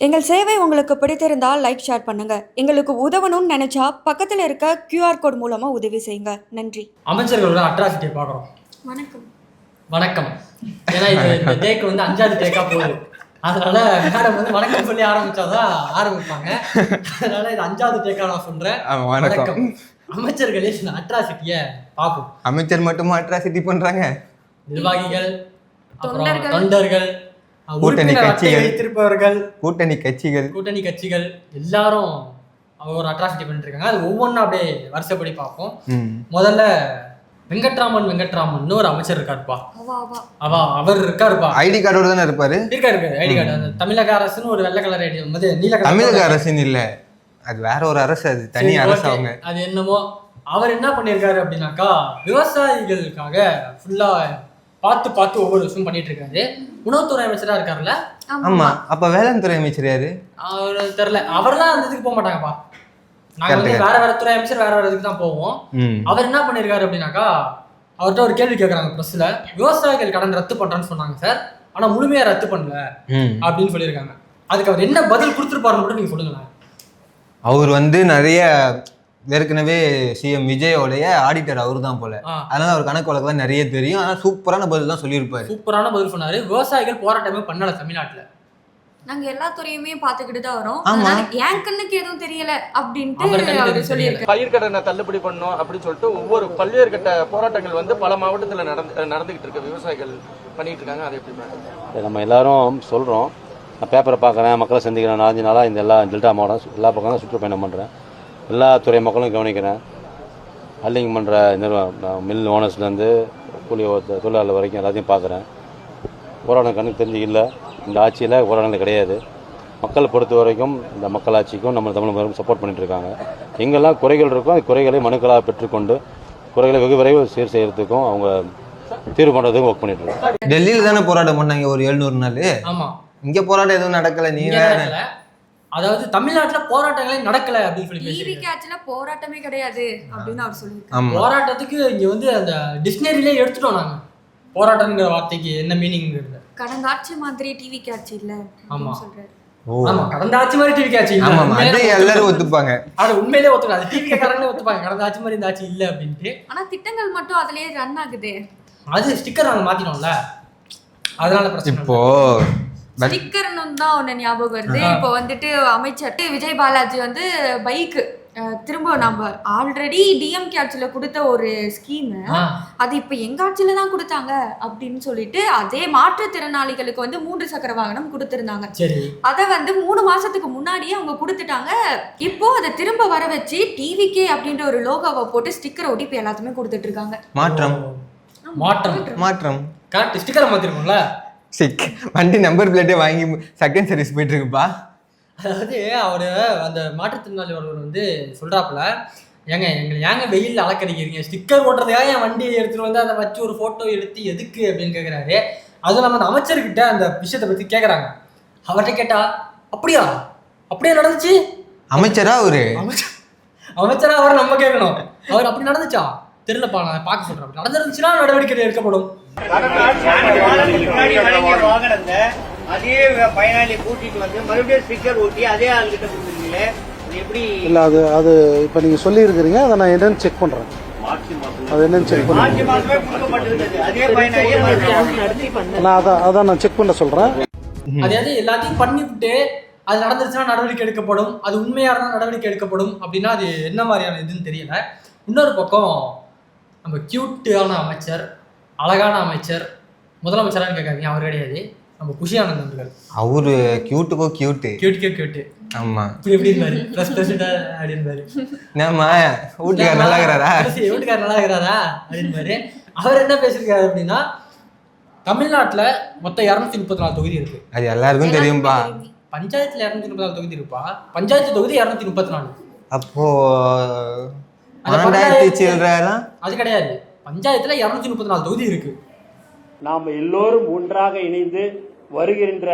எங்கள் சேவை உங்களுக்கு பிடித்திருந்தால் லைக் ஷேர் பண்ணுங்க. எங்களுக்கு உதவணும்னு நினைச்சா பக்கத்தில் இருக்க QR கோட் மூலமா உதவி செய்யுங்க. நன்றி. அமைச்சர்களோட அட்ராசிட்டியை பார்க்குறோம். வணக்கம். வணக்கம். ஏன்னா இது இந்த டேக்கு வந்து 5வது டேக்கா போகுது. அதனால மேடம் வந்து வணக்கம் சொல்லி ஆரம்பிச்சாதான் ஆரம்பிப்பாங்க. அதனால இது 5வது டேக்கா நான் சொல்றேன். வணக்கம். அமைச்சர்களே இந்த அட்ராசிட்டியை பார்ப்போம். அமைச்சர் மட்டுமா அட்ராசிட்டி பண்றாங்க? நிர்வாகிகள், தொண்டர்கள், கூட்டணி கட்சிகள், வைத்திருப்பவர்கள், கூட்டணி கட்சிகள் எல்லாரும் ஒரு அட்ராசிட்டி பண்ணிட்டு இருக்காங்க. அது ஒவ்வொன்றும் அப்படியே வருஷப்படி பார்ப்போம். முதல்ல வெங்கட்ராமன் ஒரு அமைச்சர் இருக்காருப்பா. அவர் இருக்காருப்பா. ஐடி கார்டோட தானே இருப்பாரு. இருக்காரு ஐடி கார்டு. அந்த தமிழக அரசுன்னு ஒரு வெள்ளை கலர் ஐடி வந்து நீல கலர். தமிழக அரசுன்னு இல்ல, அது வேற ஒரு அரசு, அது தனி அரசு. அவங்க அது என்னமோ அவர் என்ன பண்ணியிருக்காரு அப்படின்னாக்கா, விவசாயிகளுக்காக ஃபுல்லா பார்த்து ஒவ்வொரு விஷயம் பண்ணிட்டு இருக்காரு. உணவுத்துறை அமைச்சரா இருக்காருல்ல. ஆமா. அப்ப வேளாண் துறை அமைச்சர் யாரு? அவரு தெரியல. அவர்லாம் அந்த இதுக்கு போக மாட்டாங்கப்பா. நாங்க வந்து வேற துறை அமைச்சர் வேற இதுக்கு தான் போவோம். அவர் என்ன பண்ணிருக்காரு அப்படின்னாக்கா, அவர்கிட்ட ஒரு கேள்வி கேட்கறாங்க பிரஸ்ல. விவசாயிகள் கடன் ரத்து பண்றான்னு சொன்னாங்க சார், ஆனா முழுமையா ரத்து பண்ணல அப்படின்னு சொல்லியிருக்காங்க. அதுக்கு அவர் என்ன பதில் கொடுத்துருப்பாருன்னு மட்டும் நீங்க சொல்லுங்க. அவர் வந்து நிறைய ஏற்கனவே சிஎம் விஜயோடைய ஆடிட்டர் அவரு தான் போல, அதனால அவர் கணக்கு வழக்கெல்லாம் நிறைய தெரியும். ஆனா சூப்பரான பதில் தான் சொல்லியிருப்பாரு. சூப்பரான பதில் சொன்னாரு. விவசாயிகள் போராட்டமே பண்ணல தமிழ்நாட்டுல. நாங்க எல்லா துறையுமே பாத்துக்கிட்டு தான் வரோம். என் கண்ணுக்கு எதுவும் தெரியல அப்படின்ட்டு சொல்லியிருக்காரு. பயிர் கடனை தள்ளுபடி பண்ணணும் அப்படின்னு சொல்லிட்டு ஒவ்வொரு பல்வேறு கட்ட போராட்டங்கள் வந்து பல மாவட்டத்துல நடந்துகிட்டு இருக்கு. விவசாயிகள் பண்ணிட்டு இருக்காங்க. அதை எப்படி நம்ம எல்லாரும் சொல்றோம். நான் பேப்பரை பார்க்குறேன், மக்களை சந்திக்கிறேன். 4 நாளாக இந்த எல்லா டெல்டா மாவட்டம் எல்லா பக்கம் சுற்றுப்பயணம் பண்ணுறேன். எல்லா துறை மக்களும் கவனிக்கிறேன். ஹல்லிங் பண்ணுற மில் ஓனர்ஸ்லேருந்து கூலி தொழிலாளர் வரைக்கும் எல்லாத்தையும் பார்க்குறேன். போராட்டம் கண்ணுக்கு தெரிஞ்சு இல்லை. இந்த ஆட்சியில் போராட்டங்கள் கிடையாது. மக்களை பொறுத்த வரைக்கும் இந்த மக்களாட்சிக்கும் நம்ம தமிழ் சப்போர்ட் பண்ணிட்டு இருக்காங்க. எங்கெல்லாம் குறைகள் இருக்கோ அந்த குறைகளை மனுக்களாக பெற்றுக்கொண்டு குறைகளை வெகு விரைவில் சீர் செய்யறதுக்கும் அவங்க தீர்வு பண்ணுறதுக்கும் ஒர்க் பண்ணிட்டு இருக்காங்க. டெல்லியில் தானே போராட்டம் பண்ணாங்க ஒரு 700 நாள். ஆமாம். இங்க போராட்டம் எதுவும் நடக்கல. நீங்க அதாவது தமிழ்நாட்டுல போராட்டங்களே நடக்கல அப்படின்னு சொல்லி டிவி கேட்ச்ல போராட்டமே கிடையாது அப்படின்னு அவர் சொல்லியிருக்காங்க. போராட்டத்துக்கு இங்க வந்து அந்த டிக்ஷனரியிலே எடுத்துட்டோம் நாங்க. போராட்டம்ங்கிற வார்த்தைக்கு என்ன மீனிங்ங்கிறது கடந்த ஆட்சி மாதிரி டிவி கேட்ச் இல்ல அப்படின்னு சொல்றாரு. ஆமா, கடந்த ஆட்சி மாதிரி டிவி கேட்ச் இல்ல. ஆமா, அதை எல்லாரும் ஒத்துப்பாங்க. அது உண்மையிலேயே ஒத்துப்பாங்க. அது டிவி காரங்களே ஒத்துப்பாங்க கடந்த ஆட்சி மாதிரி இந்த ஆட்சி இல்ல அப்படின்ட்டு. ஆனா திட்டங்கள் மட்டும் அதுலயே ரன் ஆகுது. அது ஸ்டிக்கர் நாங்க மாத்தினோம்ல, அதனால பிரச்சனை. இப்போ ஸ்டிக்கர்னு தான் ஒன்று ஞாபகம் வருது. இப்போ வந்துட்டு அமைச்சர் விஜய் பாலாஜி வந்து பைக்கு திரும்ப நம்ம ஆல்ரெடி டிஎம்கே ஆட்சியில கொடுத்த ஒரு ஸ்கீம், அது இப்போ எங்க ஆட்சியில தான் கொடுத்தாங்க அப்படின்னு சொல்லிட்டு அதே மாற்றுத்திறனாளிகளுக்கு வந்து 3 சக்கர வாகனம் கொடுத்துருந்தாங்க. அதை வந்து 3 மாசத்துக்கு முன்னாடியே அவங்க கொடுத்துட்டாங்க. இப்போ அதை திரும்ப வர வச்சு டிவிகே அப்படின்ற ஒரு லோகோவை போட்டு ஸ்டிக்கர் ஒட்டி இப்போ எல்லாத்துமே கொடுத்துட்டு இருக்காங்க. மாற்றம் கரெக்ட். ஸ்டிக்கரை மாத்திருக்கோம்ல. வண்டி நம்பர் பிளேட்டே வாங்கி செகண்ட் சர்வீஸ் போயிட்டு இருக்குப்பா. அதாவது அவரு அந்த மாற்றுத்திறனாளி வந்து சொல்றாப்புல, ஏங்க வெயில் அலக்கடிக்கிறீங்க, ஸ்டிக்கர் ஓட்டுறதுக்காக என் வண்டியை எடுத்துட்டு வந்து அதை வச்சு ஒரு போட்டோ எடுத்து எதுக்கு அப்படின்னு கேட்குறாரு. அதுவும் நம்ம அந்த அமைச்சர்கிட்ட அந்த விஷயத்தை பத்தி கேட்குறாங்க. அவர்கிட்ட கேட்டா அப்படியா நடந்துச்சு? அமைச்சரா அவர் நம்ம கேட்கணும். அவர் அப்படி நடந்துச்சா தெரியலப்பா, நான் பார்க்க சொல்றேன். நடந்துருந்துச்சுன்னா நடவடிக்கை எடுக்கப்படும். அதே பயனாளி கூட்டிட்டு வந்து மறுபடியும் ஸ்டிக்கர் ஓட்டி அதே ஆளுகிட்ட கொடுத்துருக்கீங்களே, எப்படி இல்ல? அது இப்ப நீங்க சொல்லி இருக்கிறீங்க, அதை நான் என்னன்னு செக் பண்றேன். அது என்னன்னு செக் பண்றேன். மார்ச் மாசமே கொடுக்கப்பட்டிருந்தது அதே பயனாளி. அதான் நான் செக் பண்ண சொல்றேன். அதாவது எல்லாத்தையும் பண்ணிவிட்டு அது நடந்துருச்சுன்னா நடவடிக்கை எடுக்கப்படும், அது உண்மையா இருந்தா நடவடிக்கை எடுக்கப்படும் அப்படின்னா அது என்ன மாதிரியான இதுன்னு தெரியல. இன்னொரு பக்கம் நம்ம கியூட்டான அமைச்சர், அழகான அமைச்சர், முதலமைச்சரான்னு கேட்காதீங்க, அவர் கிடையாது. நம்ம குஷி ஆனந்த் அவர்கள். அவரு கியூட்டுக்கோ கியூட்டு. ஆமா, இப்படி இருந்தாரு. அப்படின்பாரு. நம்ம வீட்டுக்காரர் நல்லா இருக்கிறாரா அப்படின்பாரு. அவர் என்ன பேசிருக்காரு அப்படின்னா, தமிழ்நாட்டுல மொத்தம் 234 தொகுதி இருக்கு. அது எல்லாருக்கும் தெரியும்பா. பஞ்சாயத்துல 234 தொகுதி இருப்பா. பஞ்சாயத்து தொகுதி 234. அப்போ அது கிடையாது. பஞ்சாயத்துல 234 தொகுதி இருக்கு. நாம் எல்லோரும் ஒன்றாக இணைந்து வருகின்ற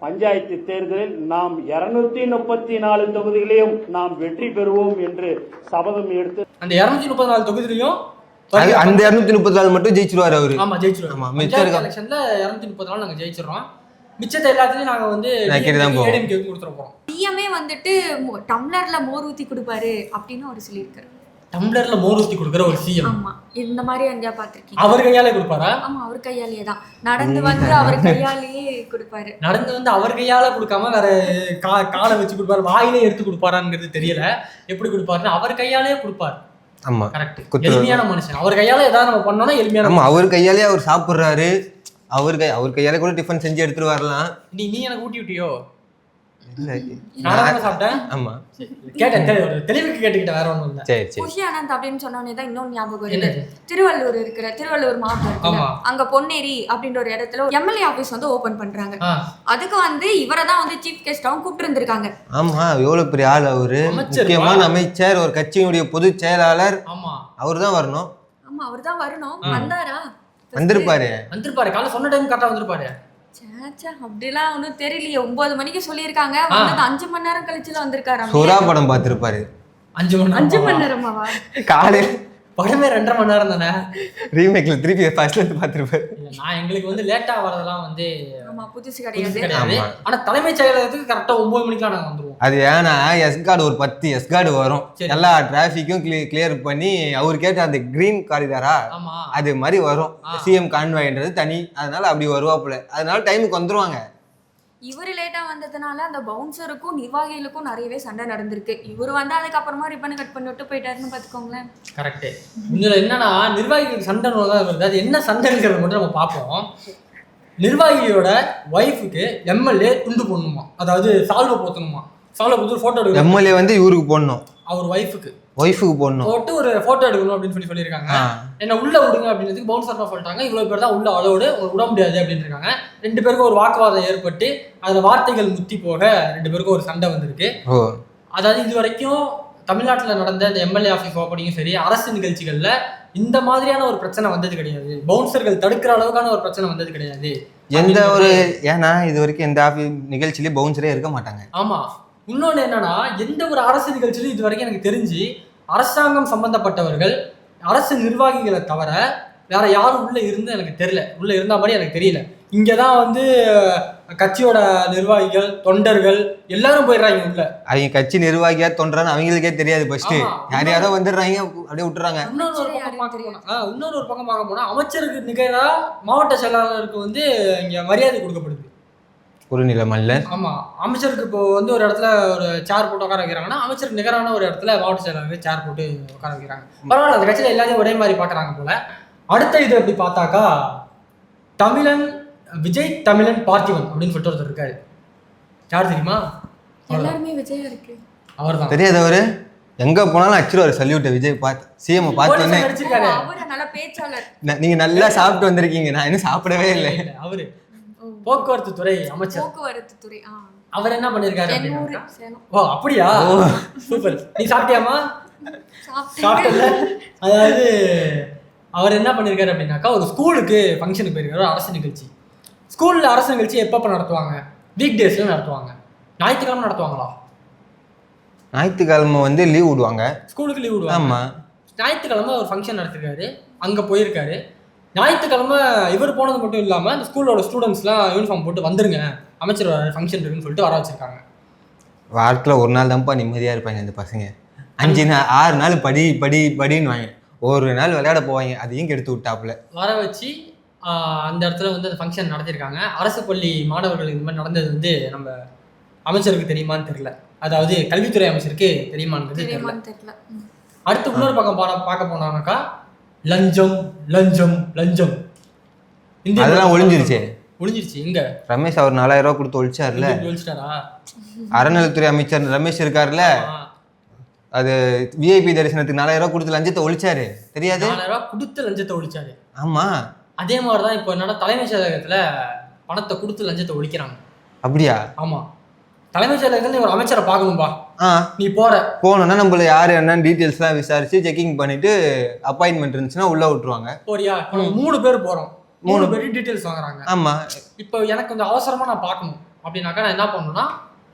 பஞ்சாயத்து தேர்தலில் நாம் 234 தொகுதிகளையும் நாம் வெற்றி பெறுவோம் என்று சபதம் எடுத்து அந்த 234 தொகுதியிலையும் அந்த 234 மட்டும் ஜெயிச்சிருவாரு அவரு. ஆமா, ஜெயிச்சிருவாரு. எலெக்ஷன்ல 234 நாங்க ஜெயிச்சிடறோம். மிச்சத்தை எல்லாத்தையும் நாங்க வந்து தான் போவோம். ஏடிஎம்கேக்கு கொடுத்துட போறோம். டிஎம்ஏ வந்துட்டு டம்ளர்ல மோர் ஊத்தி கொடுப்பாரு அப்படின்னு அவர் சொல்லியிருக்காரு. டம்ளர்ல மோர் ஊத்தி கொடுக்குற ஒரு சிஎம். ஆமா, இந்த மாதிரி எங்கேயா பாத்திருக்கீங்க? அவர் கையாலே கொடுப்பாரா? ஆமா, அவர் கையாலேயே தான் நடந்து வந்து அவர் கையாலேயே கொடுப்பாரு. நடந்து வந்து அவர் கையால கொடுக்காம வேற காலை வச்சு கொடுப்பாரு, வாயிலே எடுத்து கொடுப்பாராங்கிறது தெரியல. எப்படி கொடுப்பாருன்னா அவர் கையாலே கொடுப்பாரு. ஆமா, கரெக்ட். எளிமையான மனுஷன். அவர் கையால ஏதாவது நம்ம பண்ணோம்னா எளிமையான. ஆமா, அவர் கையாலே அவர் சாப்பிடுறாரு. அவர் கையாலே கூட டிஃபன் செஞ்சு எடுத்துட்டு வரலாம். நீ எனக்கு ஊட்டி விட்டியோ? இல்ல, நான் சாப்பிட்டேன். ஆமா, கேட்டேன், தெளிவுக்கு கேட்டுக்கிட்ட, வேற ஒண்ணும் இல்ல. சரி சரி. குஷி ஆனந்த் அப்படின்னு சொன்னோடனே தான் இன்னொரு ஞாபகம் வருது. திருவள்ளூர் மாவட்டம் இருக்குல்ல, அங்க பொன்னேரி அப்படின்ற ஒரு இடத்துல எம்எல்ஏ ஆபீஸ் வந்து ஓபன் பண்றாங்க. அதுக்கு வந்து இவரை தான் வந்து சீஃப் கெஸ்டாவும் கூப்பிட்டு இருந்திருக்காங்க. ஆமா, எவ்வளவு பெரிய ஆள் அவரு, முக்கியமான அமைச்சர், ஒரு கட்சியினுடைய பொதுச் செயலாளர். ஆமா, அவரு தான் வரணும். ஆமா, அவர் தான் வரணும். வந்தாரா? வந்திருப்பாரு. காலை சொன்ன டைம் கரெக்டா வந்திருப்பாரு. அப்படிலாம் ஒன்னும் தெரியலையே. 9 மணிக்கு சொல்லியிருக்காங்க, வந்து 5 மணி நேரம் கழிச்சுல வந்திருக்காரு. சோரா படம் பார்த்திருப்பாரு. 5 மணி நேரமாவா? காலையில படமே 2.5 மணி நேரம் தானே. ரீமேக்ல திருப்பி ஃபர்ஸ்ட்ல இருந்து பார்த்திருப்பாரு. நான் எங்களுக்கு வந்து லேட்டா வரதெல்லாம் வந்து புதுசு கிடையாது. ஆனா தலைமைச் செயலகத்துக்கு கரெக்டா 9 மணிக்கெல்லாம் நாங்க வந்துருவோம். அது ஏன்னா எஸ்கார்டு ஒரு 10 எஸ்கார்டு வரும், எல்லா டிராபிக்கும் கிளியர் பண்ணி. அவர் கேட்ட அந்த கிரீன் காரிடாரா, அது மாதிரி வரும். சிஎம் கான்வாய்ன்றது தனி, அதனால அப்படி வருவாப்புல. அதனால டைமுக்கு வந்துருவாங்க. இவரு லேட்டா வந்ததுனால அந்த பவுன்சருக்கும் நிர்வாகிகளுக்கும் நிறையவே சண்டை நடந்திருக்கு. இவரு வந்து அதுக்கப்புறமா ரிப்பன் கட் பண்ணி விட்டு போயிட்டாருன்னு பாத்துக்கோங்களேன். கரெக்ட். இதுல என்னன்னா நிர்வாகிகளுக்கு சண்டை வருது. அது என்ன சண்டைங்கிறத மட்டும் நம்ம பார்ப்போம். நிர்வாகியோட ஒய்ஃபுக்கு எம்எல்ஏ துண்டு போடணுமா, அதாவது சால்வை போத்தணுமா. சால்வை போட்டு போட்டோ எடுக்கணும். எம்எல்ஏ வந்து இவருக்கு போடணும், அவர் ஒய்ஃபுக்கு போடணும். போட்டு ஒரு போட்டோ எடுக்கணும் அப்படின்னு சொல்லியிருக்காங்க. என்ன உள்ள விடுங்க அப்படின்றதுக்கு பவுன்சர் சொல்லிட்டாங்க, இவ்வளவு பேர் தான் உள்ள அலோடு, விட முடியாது அப்படின்னு இருக்காங்க. 2 பேருக்கும் ஒரு வாக்குவாதம் ஏற்பட்டு அதுல வார்த்தைகள் முத்தி போக 2 பேருக்கும் ஒரு சண்டை வந்திருக்கு. அதாவது இது வரைக்கும் தமிழ்நாட்டில் நடந்த இந்த எம்எல்ஏ ஆஃபீஸ் ஓப்பனிங்கும் சரி, அரசு நிகழ்ச்சிகள்ல இந்த மாதிரியான ஒரு பிரச்சனை வந்தது கிடையாது. பவுன்சர்கள் தடுக்கிற அளவுக்கான ஒரு பிரச்சனை வந்தது கிடையாது. எந்த ஒரு, ஏன்னா இது வரைக்கும் எந்த நிகழ்ச்சியிலேயே பவுன்சரே இருக்க மாட்டாங்க. ஆமா. இன்னொன்று என்னன்னா, எந்த ஒரு அரசு நிகழ்ச்சியிலும் இது வரைக்கும் எனக்கு தெரிஞ்சு அரசாங்கம் சம்பந்தப்பட்டவர்கள், அரசு நிர்வாகிகளை தவிர வேற யாரும் உள்ள இருந்து எனக்கு தெரியல. உள்ள இருந்த மாதிரி எனக்கு தெரியல. இங்கதான் வந்து கட்சியோட நிர்வாகிகள், தொண்டர்கள் எல்லாரும் போயிடுறாங்க உள்ள. அவங்க கட்சி நிர்வாகியா தொண்டரான்னு அவங்களுக்கே தெரியாது. ஃபர்ஸ்ட் யாரோ வந்துடுறாங்க, அப்படியே விட்டுறாங்க. இன்னொரு ஒரு பக்கம் பார்க்க போனா அமைச்சருக்கு நிகரா மாவட்ட செயலாளருக்கு வந்து இங்க மரியாதை கொடுக்கப்படுது. குறுநிலமல்ல. ஆமா, அமைச்சருக்கு இப்போ வந்து ஒரு இடத்துல ஒரு சேர் போட்டு உட்கார வைக்கிறாங்கன்னா, அமைச்சருக்கு நிகரான ஒரு இடத்துல மாவட்ட செயலாளருக்கு சேர் போட்டு உட்கார வைக்கிறாங்க. பரவாயில்ல, அந்த கட்சியில எல்லாத்தையும் ஒரே மாதிரி பாக்குறாங்க போல. அடுத்த இது எப்படி பார்த்தாக்கா, விஜய் தமிழன் பார்த்திபன் அப்படின்னு சொல்லிட்டு ஒருத்தர் இருக்காரு. யார் தெரியுமா? எல்லாருமே விஜய் இருக்கு. அவர்தான். தெரியாது. அவரு எங்க போனாலும் அச்சிருவாரு சல்யூட். விஜய் பார்த்து சிஎம் பார்த்தோன்னே நல்ல பேச்சாளர். நீங்க நல்லா சாப்பிட்டு வந்திருக்கீங்க, நான் இன்னும் சாப்பிடவே இல்லை. அவரு போக்குவரத்து துறை அமைச்சர். போக்குவரத்து துறை. அவர் என்ன பண்ணிருக்காரு? ஓ அப்படியா, சூப்பர். நீ சாப்பிட்டியாமா? சாப்பிட்டல. அதாவது அவர் என்ன பண்ணிருக்காரு அப்படின்னாக்கா, ஒரு ஸ்கூலுக்கு ஃபங்க்ஷனுக்கு போயிருக்காரு. அரசு நிகழ்ச்சி. ஸ்கூல்ல அரசு நிகழ்ச்சி எப்பப்ப நடத்துவாங்க? வீக் டேஸ்ல நடத்துவாங்க. ஞாயிற்றுக்கிழமை நடத்துவாங்களா? ஞாயிற்றுக்கிழமை வந்து லீவ் விடுவாங்க, ஸ்கூலுக்கு லீவ் விடுவாங்க. ஆமா, ஞாயிற்றுக்கிழமை ஒரு ஃபங்க்ஷன் நடத்திருக்காரு, அங்க போயிருக்காரு. ஞாயிற்றுக்கிழமை இவர் போனது மட்டும் இல்லாம அந்த ஸ்கூலோட ஸ்டூடெண்ட்ஸ்லாம் யூனிஃபார்ம் போட்டு வந்துருங்க, அமைச்சர் ஃபங்க்ஷன் இருக்குன்னு சொல்லிட்டு வர வச்சிருக்காங்க. வாரத்தில் ஒரு நாள் தான்ப்பா நிம்மதியாக இருப்பாங்க இந்த பசங்க. 5-6 நாள் படின்னு வாங்க, ஒரு நாள் விளையாட போவாங்க, அதையும் கெடுத்து விட்டாப்புல வர வச்சு அந்த இடத்துல வந்து அந்த ஃபங்க்ஷன் நடத்திருக்காங்க. அரசு பள்ளி மாணவர்கள் இந்த மாதிரி நடந்தது வந்து நம்ம அமைச்சருக்கு தெரியுமான்னு தெரியல, அதாவது கல்வித்துறை அமைச்சருக்கு தெரியுமான்னு தெரியல. அடுத்து இன்னொரு பக்கம் பார்க்க போனாங்கக்கா, லஞ்சம் லஞ்சம் லஞ்சம் அதெல்லாம் ஒளிஞ்சிருச்சு. எங்க ரமேஷ் அவர் 4000 ரூபாய் கொடுத்து ஒழிச்சாருல, ஒழிச்சிட்டாரா? அறநிலைத்துறை அமைச்சர் ரமேஷ் இருக்காருல்ல, அது விஐபி தரிசனத்துக்கு 4000 ரூபாய் கொடுத்து லஞ்சத்தை ஒழிச்சாரு, தெரியாது? 4000 ரூபாய் கொடுத்து லஞ்சத்தை ஒழிச்சாரு. ஆமா, அதே மாதிரிதான் இப்போ என்னன்னா தலைமைச் செயலகத்துல பணத்தை கொடுத்து லஞ்சத்தை ஒழிக்கிறாங்க. அப்படியா? ஆமா, தலைமைச் செயலகத்துல ஒரு அமைச்சரை பார்க்கணும்பா, நீ போனோம்னா நம்மள யாரு என்னன்னு டீட்டெயில்ஸ்லாம் விசாரிச்சு செக்கிங் பண்ணிட்டு அப்பாயின்மெண்ட் இருந்துச்சுன்னா உள்ள விட்டுருவாங்க. போறியா? 3 பேர் போறோம், 3 பேர் டீட்டெயில்ஸ் வாங்குறாங்க. ஆமா, இப்போ எனக்கு கொஞ்சம் அவசரமா நான் பார்க்கணும் அப்படின்னாக்கா நான் என்ன பண்ணணும்னா,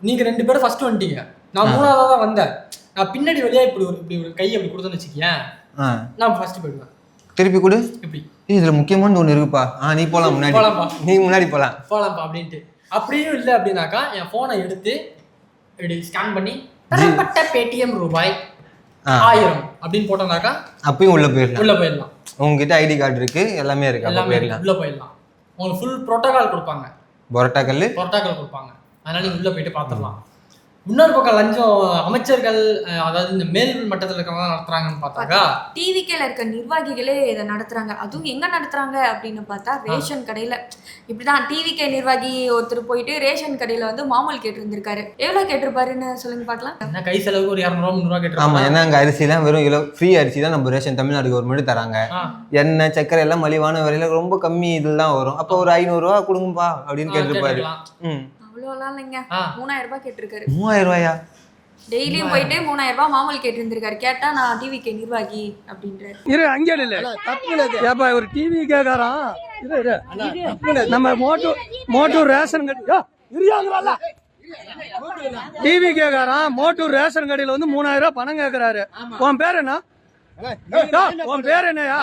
நீங்க 2 பேரும் ஃபர்ஸ்ட் வந்துட்டீங்க, நான் 3ஆவதா தான் வந்தேன், நான் பின்னாடி வழியா இப்படி ஒரு கை அப்படி கொடுத்தேன்னு வச்சுக்கேன், நான் ஃபர்ஸ்ட் போயிடுவேன். திருப்பி கொடு. எப்படி? இதுல முக்கியமான ஒண்ணு இருக்குப்பா, நீ போலாம், முன்னாடி போலாம்ப்பா, நீ முன்னாடி போலாம்ப்பா அப்படின்ட்டு அப்படியும் இல்லை அப்படின்னாக்கா என் போனை எடுத்து இப்படி ஸ்கேன் பண்ணி பெறப்பட்ட பேடிஎம் ரூபாய் 1000 அப்படின்னு போட்டோம்னாக்கா அப்பயும் உள்ள போயிடலாம். உங்ககிட்ட ஐடி கார்டு இருக்கு, எல்லாமே இருக்கு, எல்லாமே உள்ள போயிடலாம். உங்களுக்கு ஃபுல் புரோட்டோகால் கொடுப்பாங்க, புரோட்டோகால் கொடுப்பாங்க. அதனால நீங்க உள்ள போயிட்டு பார்த்துடலாம். இன்னொரு பக்கம் லஞ்சம் அமைச்சர்கள், அதாவது இந்த மேல் மட்டத்தில் இருக்கவங்க நடத்துறாங்கன்னு பார்த்தாக்கா டிவிக்கேல இருக்க நிர்வாகிகளே இதை நடத்துறாங்க. அதுவும் எங்க நடத்துறாங்க அப்படின்னு பார்த்தா ரேஷன் கடையில. இப்படிதான் டிவிகே நிர்வாகி ஒருத்தர் போயிட்டு ரேஷன் கடையில வந்து மாமூல் கேட்டிருந்திருக்காரு. எவ்வளவு கேட்டிருப்பாருன்னு சொல்லுங்க பார்க்கலாம். என்ன கை செலவுக்கு ஒரு 200 300 கேட்டிருக்காங்க. ஆமா, ஏன்னா அங்க அரிசிலாம் வெறும் ஃப்ரீ அரிசி தான் நம்ம ரேஷன் தமிழ்நாடு கவர்மெண்ட் தராங்க. எண்ணெய் சக்கரை எல்லாம் மலிவான விலையில ரொம்ப கம்மி இதில் தான் வரும். அப்போ ஒரு 500 ரூபா கொடுங்கப்பா அப்படின்னு கேட்டிருப்பாரு. அவ்வளோலாம் இல்லைங்க, 3000 ரூபாய் கேட்டிருக்காரு. 3000 ரூபாயா? டெய்லியும் போயிட்டு 3000 ரூபாய் மாமூல் கேட்டிருந்திருக்காரு. கேட்டா நான் டிவிகே நிர்வாகி அப்படின்றாரு. இரு அங்கே இல்ல ஏப்பா ஒரு டிவி கேக்காரான். நம்ம மோட்டூர் ரேஷன் கடை டிவி கேக்காரான். மோட்டூர் ரேஷன் கடையில வந்து 3000 ரூபாய் பணம் கேக்குறாரு. உன் பேர் என்ன? உன் பேர் என்னயா?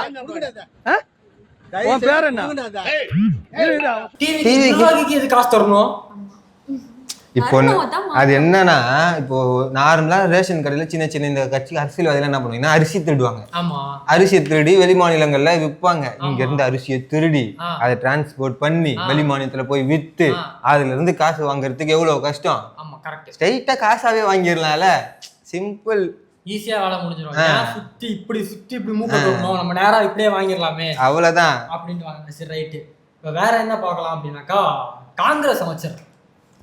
உன் பேர் என்ன? டிவி நிர்வாகிக்கு எது காசு தரணும்? இப்போ அது என்னன்னா, இப்போ நார்மலா ரேஷன் கடையில சின்ன சின்ன இந்த கட்சி அரசியல்வாதிகள் என்ன பண்ணுவாங்கன்னா அரிசி திருடுவாங்க. அரிசி திருடி வெளி மாநிலங்கள்ல விற்பாங்க. இங்க இருந்து அரிசியை திருடி அதை டிரான்ஸ்போர்ட் பண்ணி வெளி மாநிலத்துல போய் வித்து அதுல இருந்து காசு வாங்குறதுக்கு எவ்வளவு கஷ்டம். ஸ்ட்ரைட்டா காசாவே வாங்கிடலாம்ல, சிம்பிள், ஈஸியா வேலை முடிஞ்சிடும். சுத்தி இப்படி மூக்க போடணும், நம்ம நேரா இப்படியே வாங்கிடலாமே, அவ்வளவுதான் அப்படின்னு வாங்க. சரி ரைட்டு. இப்ப வேற என்ன பார்க்கலாம் அப்படின்னாக்கா, காங்கிரஸ் அமைச்சர்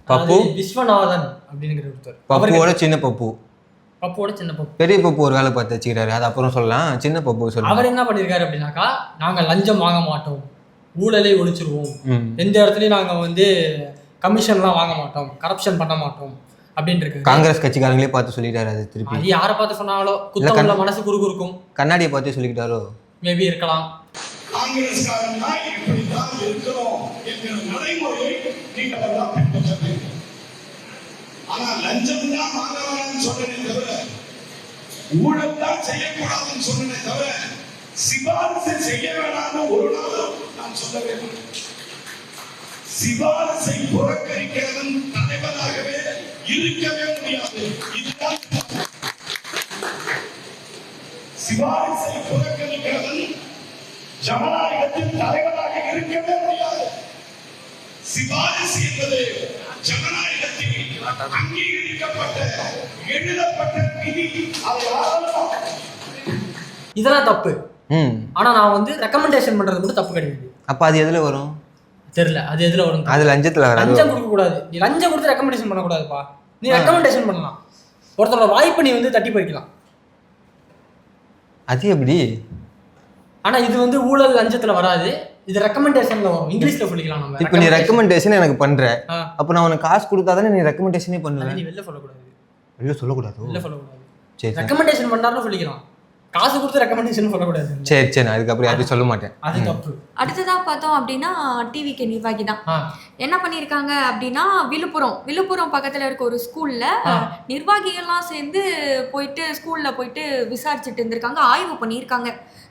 பப்பு விஸ்வநாதன் அப்படிங்கிற ஒருத்தர், பப்புவோட சின்ன பப்பு, பெரிய பப்பு ஒரு வேலை பார்த்து வச்சுக்கிறாரு. அது அப்புறம் சொல்லலாம். சின்ன பப்பு சொல்ல அவர் என்ன பண்ணிருக்காரு அப்படின்னாக்கா, நாங்க லஞ்சம் வாங்க மாட்டோம், ஊழலை ஒழிச்சிருவோம், எந்த இடத்துலயும் நாங்க வந்து கமிஷன்லாம் வாங்க மாட்டோம், கரப்ஷன் பண்ண மாட்டோம் அப்படின்னு இருக்கு. காங்கிரஸ் கட்சிக்காரங்களே பார்த்து சொல்லிட்டாரு. அது திருப்பி அது யாரை பார்த்து சொன்னாங்களோ குத்தமுள்ள மனசு குறுக்கும், கண்ணாடியை பார்த்து சொல்லிக்கிட்டாரோ மேபி இருக்கலாம். ஆனா லஞ்சம் தான் வாங்கலாம்னு சொன்னதே தவிர, ஊழல் தான் செய்யக்கூடாதுன்னு சொன்னதே தவிர, சிபாரிசு செய்ய வேணாம்னு ஒரு நாளும் நான் சொல்லவே மாட்டேன். சிபாரிசை புறக்கணிக்கிறவன் தலைவராகவே இருக்கவே முடியாது. இதுதான் சிபாரிசை புறக்கணிக்கிறவன் ஜனநாயகத்தின் தலைவராக இருக்கவே முடியாது. சிபாரிசு என்பது ஜனநாயகத்தில் அங்கீகரிக்கப்பட்ட எழுதப்பட்ட விதி. இதெல்லாம் தப்பு. ஆனா நான் வந்து ரெக்கமெண்டேஷன் பண்றது மட்டும் தப்பு கிடையாது. அப்ப அது எதுல வரும் தெரியல. அது எதுல வரும்? அது லஞ்சத்துல வராது. லஞ்சம் கொடுக்க கூடாது. நீ லஞ்சம் கொடுத்து ரெக்கமெண்டேஷன் பண்ண கூடாதுப்பா. நீ ரெக்கமெண்டேஷன் பண்ணலாம். ஒருத்தரோட வாய்ப்பை நீ வந்து தட்டி பறிக்கலாம். அது எப்படி? ஆனா இது வந்து ஊழல் லஞ்சத்துல வராது. இது ரெக்கமெண்டேஷன்ல வரும். இங்கிலீஷ்ல சொல்லிக்கலாம் நம்ம. இப்போ நீ ரெக்கமெண்டேஷன் எனக்கு பண்ற, அப்ப நான் உனக்கு காசு கொடுத்தாதானே நீ ரெக்கமெண்டேஷனே பண்ணுவ. நீ வெளில சொல்லக்கூடாது. வெளில சொல்லக்கூடாது. வெளில சொல்லக்கூடாது. சரி, ரெக்கமெண்டேஷன் பண்ணாருன்னு சொல்லிக்கலாம். காசு கொடுத்து ரெக்கமெண்டேஷன் பண்ணக்கூடாது. சரி சரி, அதுக்கப்புறம் யாரும் சொல்ல மாட்டேன். அது தப்பு. அடுத்ததா பார்த்தோம் அப்படின்னா டிவிகே நிர்வாகி தான் என்ன பண்ணியிருக்காங்க அப்படின்னா, விழுப்புரம் பக்கத்துல இருக்க ஒரு ஸ்கூல்ல நிர்வாகிகள்லாம் சேர்ந்து போயிட்டு ஸ்கூல்ல போயிட்டு விசாரிச்சுட்டு இருந்திருக்காங்க, ஆய்வு பண்ணியிருக்காங்க.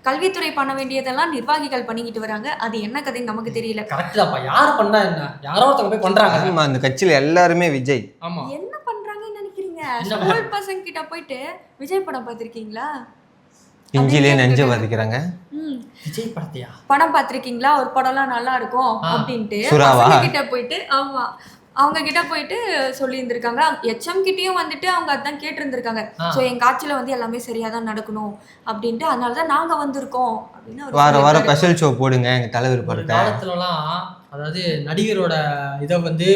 கல்வித்துறை பண்ண வேண்டியதெல்லாம் நிர்வாகிகள் பண்ணிக்கிட்டு வராங்க. அது என்ன கதைன்னு நமக்கு தெரியல. கரெக்டாப்பா, யார் பண்ணா என்ன, யாரோ ஒருத்தங்க போய் பண்றாங்க. ஆமா, அந்த கட்சியில எல்லாருமே விஜய். ஆமா, என்ன பண்றாங்கன்னு நினைக்கிறீங்க? ஸ்கூல் பசங்க கிட்ட போயிட்டு விஜய் படம் பார்த்திருக்கீங்களா? இஞ்சிலே நெஞ்ச வதக்கிறாங்க. விஜய் படத்தையா? படம் பார்த்திருக்கீங்களா? ஒரு படம்லாம் நல்லா இருக்கும் அப்படின்ட்டு கிட்ட போயிட்டு, ஆமா அவங்க கிட்ட போயிட்டு சொல்லி இருந்திருக்காங்க. எச்எம் கிட்டயும் வந்துட்டு அவங்க அதான் கேட்டு இருந்திருக்காங்க. சோ எங்க ஆட்சியில வந்து எல்லாமே சரியாதான் நடக்கணும் அப்படின்ட்டு, அதனாலதான் நாங்க வந்திருக்கோம் அப்படின்னு வாரம் ஸ்பெஷல் ஷோ போடுங்க எங்க தலைவர் படத்தை. காலத்துலலாம் அதாவது நடிகரோட இதை வந்து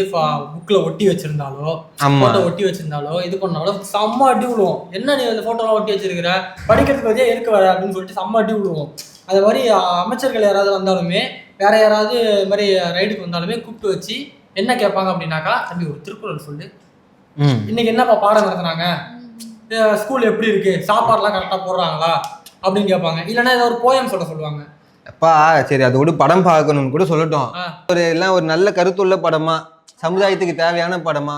புக்ல ஒட்டி வச்சிருந்தாலோ, போட்டோ ஒட்டி வச்சிருந்தாலோ, இது பண்ணாலோ செம்ம அடி விடுவோம். என்ன நீ அந்த போட்டோலாம் ஒட்டி வச்சிருக்கிற, படிக்கிறதுக்கு வரையா எதுக்கு வர அப்படின்னு சொல்லிட்டு செம்ம அடி விடுவோம். அது மாதிரி அமைச்சர்கள் யாராவது வந்தாலுமே, வேற யாராவது இது மாதிரி ரைடுக்கு வந்தாலுமே கூப்பிட்டு வச்சு என்ன கேட்பாங்க அப்படின்னாக்கா, தம்பி ஒரு திருக்குறள் சொல்லு, இன்னைக்கு என்னப்பா பாடம் நடத்துனாங்க, ஸ்கூல் எப்படி இருக்கு, சாப்பாடுலாம் கரெக்டாக போடுறாங்களா அப்படின்னு கேட்பாங்க. இல்லைன்னா ஏதாவது ஒரு போயம் சொல்லுவாங்க. அப்பா சரி, அது கூட படம் பார்க்கணும்னு கூட சொல்லட்டும். ஒரு நல்ல கருத்துள்ள படமா, சமுதாயத்துக்கு தேவையான படமா,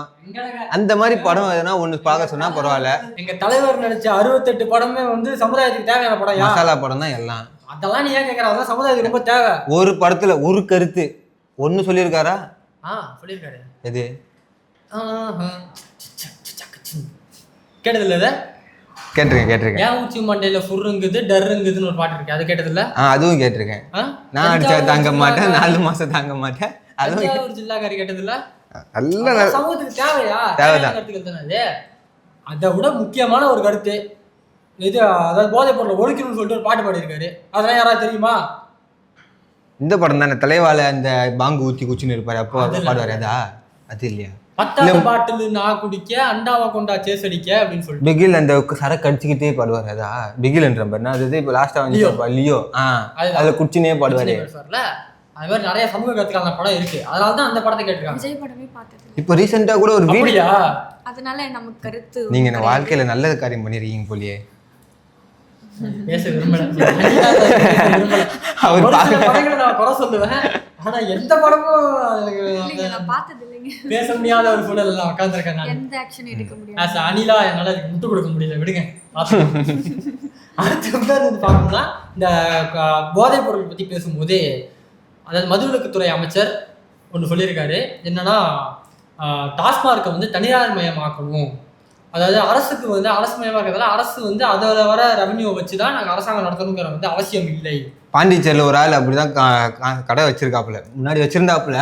அந்த மாதிரி படம் எதுனா ஒண்ணு பார்க்க சொன்னா பரவாயில்ல. எங்க தலைவர் நடிச்ச 68 படமே வந்து சமுதாயத்துக்கு தேவையான படம், மசாலா படம் தான் எல்லாம். அதெல்லாம் நீ ஏன் கேட்கற? அதான் சமுதாயத்துக்கு ரொம்ப தேவை. ஒரு படத்துல ஒரு கருத்து ஒன்னு சொல்லியிருக்காரா? சொல்லியிருக்காரு. எது கேட்டதில்ல இதை கேட்டிருக்கேன் ஏன் உச்சி மண்டையில ஃபுர்ருங்குது டர்ருங்குதுன்னு ஒரு பாட்டு இருக்கு, அது கேட்டதில்ல? அதுவும் கேட்டிருக்கேன். நான் அடிச்சா தாங்க மாட்டேன், 4 மாசம் தாங்க மாட்டேன். அதுவும் ஒரு ஜில்லாக்காரி கேட்டதில்ல? நல்ல சமூகத்துக்கு தேவையா? தேவைதான். கருத்துக்கள் தானே அது. அதை விட முக்கியமான ஒரு கருத்து இது, அதாவது போதைப் பொருளை ஒழிக்கணும்னு சொல்லிட்டு ஒரு பாட்டு பாடியிருக்காரு. அதெல்லாம் யாராவது தெரியுமா? இந்த படம் தானே, தலைவாழ அந்த பாங்கு ஊத்தி குச்சின்னு இருப்பாரு, அப்போ பாடுவாரு. அது இல்லையா? 10வது பாட்டில் நான் குடிக்க அண்டாவை கொண்டா சேஸ் அடிக்க அப்படின்னு சொல்லிட்டு பிகில் அந்த சரக்கு அடிச்சுக்கிட்டே பாடுவாரு. அதா பிகில் என்ற பாரு, அது இப்போ லாஸ்டா வந்து லியோ அதுல குச்சினே பாடுவாரு. அது மாதிரி நிறைய சமூக கருத்துக்கான படம் இருக்கு, அதனால தான் அந்த படத்தை கேட்டிருக்காங்க. விஜய் படமே பார்த்தது. இப்போ ரீசெண்டா கூட ஒரு வீடியோ, அதனால நமக்கு கருத்து. நீங்க என்ன வாழ்க்கையில நல்ல காரியம் பண்ணிருக்கீங்க போலியே. பேச விரும்பல. அவர் படங்களை நான் குறை சொல்லுவேன், ஆனா எந்த படமும் பார்த்தது இல்லைங்க. பேச முடியாத ஒரு சூழல் எல்லாம் உட்காந்துருக்கேன் நான். எந்த ஆக்ஷன் எடுக்க முடியாது. அனிலா என்னால அதுக்கு முட்டு கொடுக்க முடியல, விடுங்க. அடுத்து வந்து பார்க்கணும்னா இந்த போதைப் பொருள் பத்தி பேசும்போது, அதாவது மதுவிலக்குத்துறை அமைச்சர் ஒன்று சொல்லியிருக்காரு. என்னன்னா டாஸ்மார்க்கை வந்து தனியார் மயமாக்கணும். அதாவது அரசுக்கு வந்து அரசு மயமாக்கிறதால அரசு வந்து அதில் வர ரெவன்யூ வச்சு தான் நாங்கள் அரசாங்கம் நடத்தணுங்கிற வந்து அவசியம் இல்லை. பாண்டிச்சேரியில் ஒரு ஆள் அப்படிதான் கடை வச்சிருக்காப்புல, முன்னாடி வச்சிருந்தாப்புல.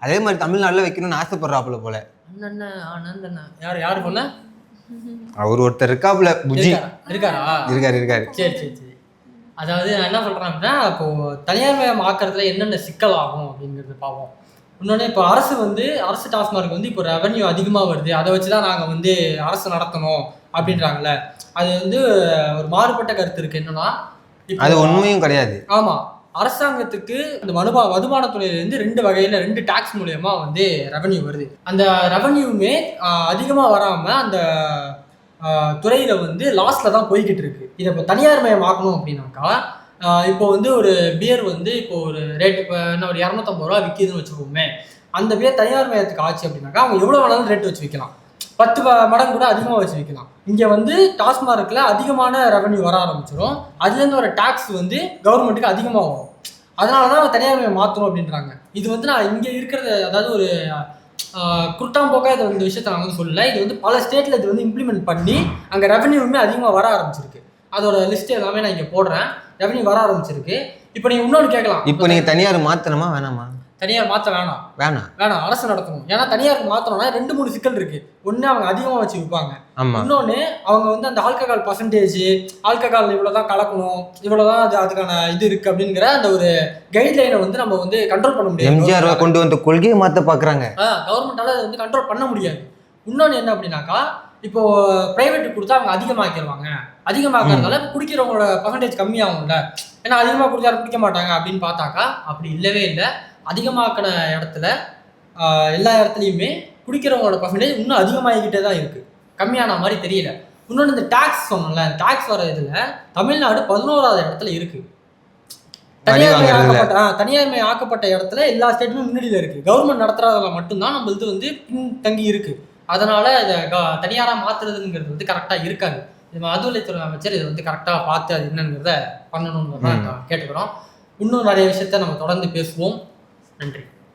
அதே மாதிரி தமிழ்நாட்டில் வைக்கணும்னு ஆசைப்படுறாப்புல போல. யாரு போல அவர் ஒருத்தர் இருக்காப்புல, புஜி இருக்காரு. சரி சரி சரி. அதாவது நான் என்ன சொல்றேன் அப்படின்னா, இப்போ தனியார் மயம் ஆக்கிறதுல என்னென்ன சிக்கல் ஆகும் அப்படிங்கிறது பார்ப்போம். இன்னொன்று, இப்போ அரசு டாஸ்மார்க் வந்து இப்போ ரெவன்யூ அதிகமாக வருது, அதை வச்சு தான் நாங்கள் வந்து அரசு நடத்தணும் அப்படின்றாங்கல்ல. அது வந்து ஒரு மாறுபட்ட கருத்து இருக்கு. என்னன்னா அது உண்மையும் கிடையாது. ஆமாம், அரசாங்கத்துக்கு இந்த மதுபானத்துறையிலேருந்து 2 வகையில் 2 டாக்ஸ் மூலயமா வந்து ரெவன்யூ வருது. அந்த ரெவன்யூமே அதிகமாக வராமல் அந்த துறையில் வந்து லாஸ்ட்டில் தான் போய்கிட்டு இருக்கு. இதை இப்போ தனியார் மயம் ஆக்கணும் அப்படின்னாக்கா, இப்போ வந்து ஒரு பியர் வந்து இப்போ ஒரு ரேட் இப்போ என்ன ஒரு 250 ரூபா விற்கிதுன்னு வச்சுக்கோமே, அந்த பியர் தனியார் மயத்துக்கு ஆச்சு அப்படின்னாக்கா அவங்க எவ்வளோ வேணாலும் ரேட் வச்சு விற்கலாம், 10 மடங்கு கூட அதிகமாக வச்சு விற்கலாம். இங்கே வந்து டாஸ்மார்க்கில் அதிகமான ரெவன்யூ வர ஆரம்பிச்சிடும், அதுலேருந்து ஒரு டாக்ஸ் வந்து கவர்மெண்ட்டுக்கு அதிகமாக வரும். அதனால தான் அவங்க தனியார் மயம் மாற்றணும் அப்படின்றாங்க. இது வந்து நான் இங்கே இருக்கிறது, அதாவது ஒரு குருட்டாம்போக்கா இது இந்த விஷயத்தை நான் வந்து சொல்லலை. இது வந்து பல ஸ்டேட்டில் இது வந்து இம்ப்ளிமெண்ட் பண்ணி அங்கே ரெவன்யூவுமே அதிகமாக வர ஆரம்பிச்சிருக்கு. அதோட லிஸ்ட் எல்லாமே நான் இங்கே போடுறேன். ரெவன்யூ வர ஆரம்பிச்சிருக்கு. இப்போ நீங்கள் இன்னொன்று கேட்கலாம், இப்போ நீங்கள் தனியார் மாற்றணுமா வேணாமா? தனியார் மாற்ற வேணாம், அரசு நடத்தணும். ஏன்னா தனியாருக்கு மாற்றணும்னா 2-3 சிக்கல் இருக்கு. ஒன்று, அவங்க அதிகமாக வச்சு விற்பாங்க. இன்னொன்று, அவங்க வந்து அந்த ஆல்கஹால் பர்சன்டேஜ், ஆல்கஹால் இவ்வளோதான் கலக்கணும், இவ்வளோதான் அதுக்கான இது இருக்கு அப்படிங்கிற அந்த ஒரு கைட்லைனை வந்து நம்ம வந்து கண்ட்ரோல் பண்ண முடியாது. எம்ஜிஆர் கொண்டு வந்து கொள்கையை மாற்ற பார்க்குறாங்க, கவர்மெண்டால அதை வந்து கண்ட்ரோல் பண்ண முடியாது. இன்னொன்று என்ன அப்படின்னாக்கா, இப்போ பிரைவேட்டுக்கு கொடுத்தா அவங்க அதிகமாக்கிடுவாங்க. அதிகமாக்கிறதால குடிக்கிறவங்களோட பர்சன்டேஜ் கம்மியாகும்ல. ஏன்னா அதிகமாக கொடுத்தா குடிக்க மாட்டாங்க அப்படின்னு பார்த்தாக்கா அப்படி இல்லவே இல்லை. அதிகமாக்கின இடத்துல எல்லா இடத்துலையுமே குடிக்கிறவங்களோட பர்சன்டேஜ் இன்னும் அதிகமாகிக்கிட்டே தான் இருக்குது, கம்மியான மாதிரி தெரியல. இன்னொன்று, இந்த டாக்ஸ் சொன்னோம்ல, டாக்ஸ் வர இதில் தமிழ்நாடு 11வது இடத்துல இருக்குது. தனியார்மை ஆக்கப்பட்ட இடத்துல எல்லா ஸ்டேட்டுமே முன்னாடியில் இருக்குது. கவர்மெண்ட் நடத்துறதுல மட்டும்தான் நம்ம இது வந்து பின்தங்கி இருக்குது. அதனால இதை தனியாராக மாற்றுறதுங்கிறது வந்து கரெக்டாக இருக்காது. இது மதுவிலக்குத்துறை அமைச்சர் இதை வந்து கரெக்டாக பார்த்து அது என்னங்கிறத பண்ணணும்னு கேட்டுக்கிறோம். இன்னும் நிறைய விஷயத்த நம்ம தொடர்ந்து பேசுவோம். நன்றி.